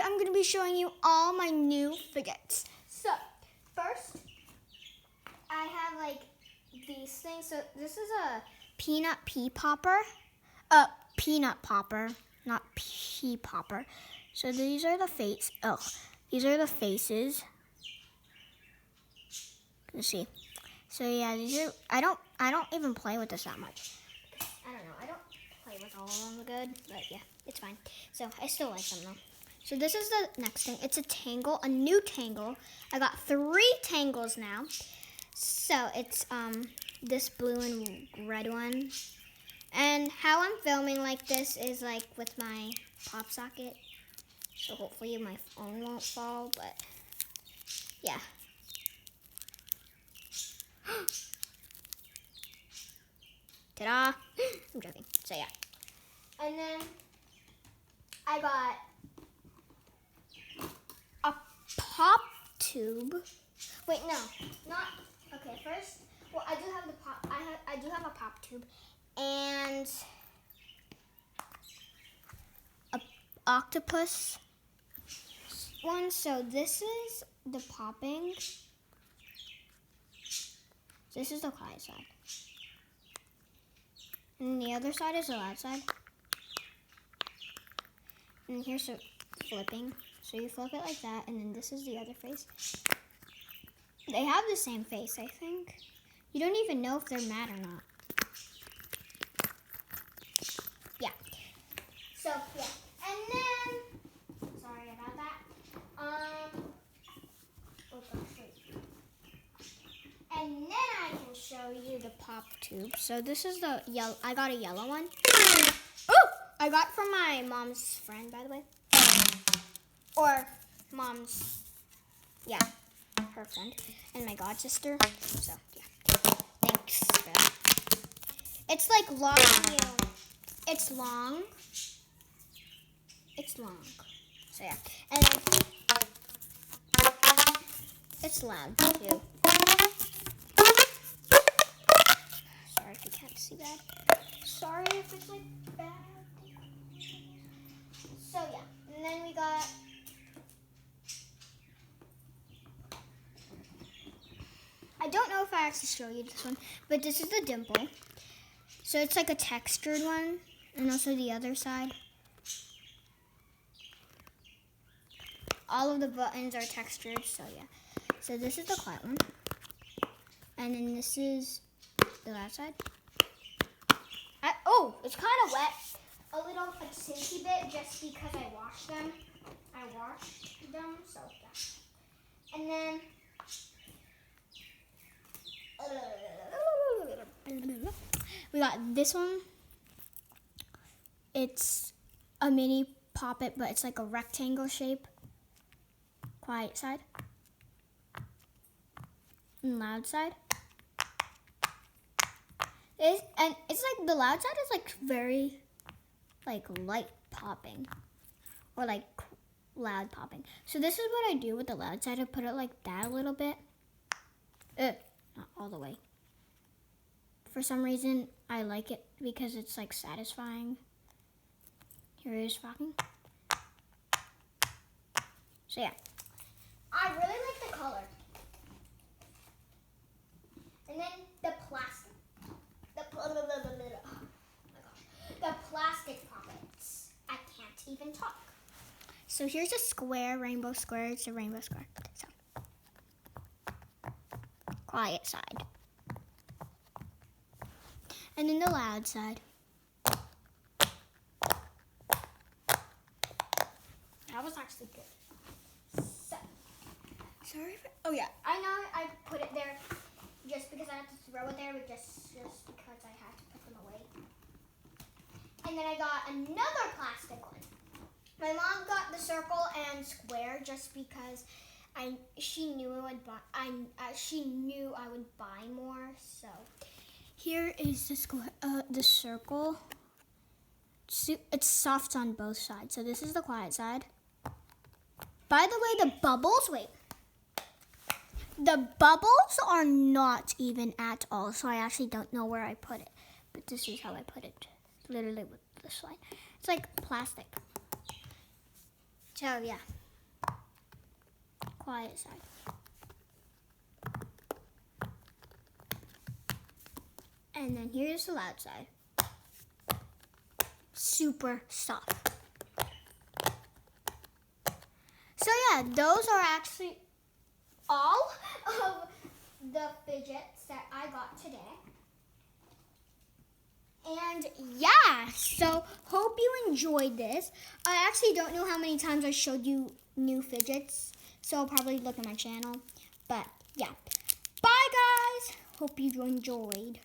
I'm going to be showing you all my new fidgets. So, first, I have like these things. So, this is a peanut pea popper. Peanut popper, not pea popper. So, these are the these are the faces. Let's see. So, yeah, these are, I don't even play with this that much. I don't know. I don't play with all of them good, but yeah, it's fine. So, I still like them though. So this is the next thing. It's a tangle, a new tangle. I got 3 tangles now. So it's this blue and red one. And how I'm filming like this is like with my pop socket. So hopefully my phone won't fall, but yeah. Ta-da! I'm joking. So yeah. And then I got a pop tube. Wait, no, not okay. First, well, I do have the pop. I do have a pop tube and a octopus one. So this is the popping. This is the quiet side, and the other side is the loud side. And here's the flipping. So you flip it like that, and then this is the other face. They have the same face, I think. You don't even know if they're mad or not. Yeah. So, yeah. And then, sorry about that. Oh gosh, wait. And then I can show you the pop tube. So this is the yellow, I got a yellow one. Oh! I got from my mom's friend, by the way. Or mom's, yeah, her friend, and my god sister. So yeah, thanks for that. It's like long. It's long. It's long. So yeah, and it's loud too. Sorry if you can't see that. Sorry if it's like bad. So yeah, and then we got. I don't know if I actually show you this one, but this is the dimple. So it's like a textured one, and also the other side. All of the buttons are textured, so yeah. So this is the quiet one. And then this is the loud side. Oh, it's kind of wet. A little tinky bit just because I washed them. So yeah. And then we got this one. It's a mini poppet, but it's like a rectangle shape. Quiet side. And loud side. It's like the loud side is like very like light popping. Or like loud popping. So this is what I do with the loud side. I put it like that a little bit. Not all the way. For some reason, I like it because it's like satisfying. Here it is rocking. So yeah, I really like the color. And then the plastic, oh my gosh, the plastic pockets. I can't even talk. So here's a square, rainbow square. It's a rainbow square. So. Quiet side. And then the loud side. That was actually good. So, sorry if oh yeah, I know I put it there just because I had to throw it there, but just because I had to put them away. And then I got another plastic one. My mom got the circle and square just because she knew I would buy. She knew I would buy more. So here is the circle. It's soft on both sides. So this is the quiet side. By the way, the bubbles. Wait, the bubbles are not even at all. So I actually don't know where I put it, but this is how I put it. Literally with this line. It's like plastic. So yeah. quiet side. And then here's the loud side. Super soft. So yeah, those are actually all of the fidgets that I got today. And yeah, so hope you enjoyed this. I actually don't know how many times I showed you new fidgets, so I'll probably look at my channel. But yeah, bye guys. Hope you enjoyed.